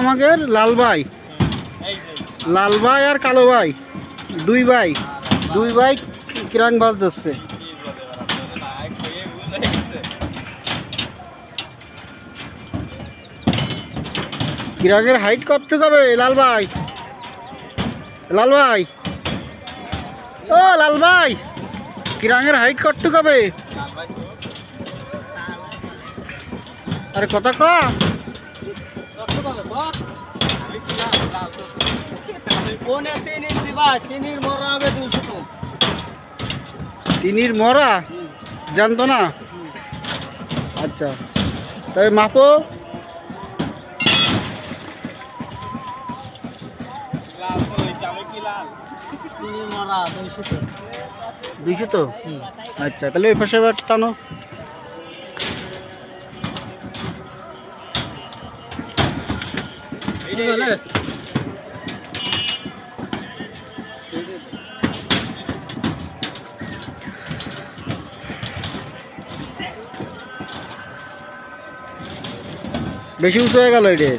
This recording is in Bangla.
আমাদের লাল ভাই আর কালো ভাই দুই ভাই কিরাং বাস দিচ্ছে। কিরাঙের হাইট কতটুকু হবে লাল ভাই? ও লাল ভাই, কিরাঙের হাইট কতটুকু হবে? আরে কথা ক। তিনির মরা জানতো না? আচ্ছা, তবে মাপো। দুইশো তো? আচ্ছা, তাহলে ওই পাশে টানো। বেশি উঁচু হয়ে গেল এটা।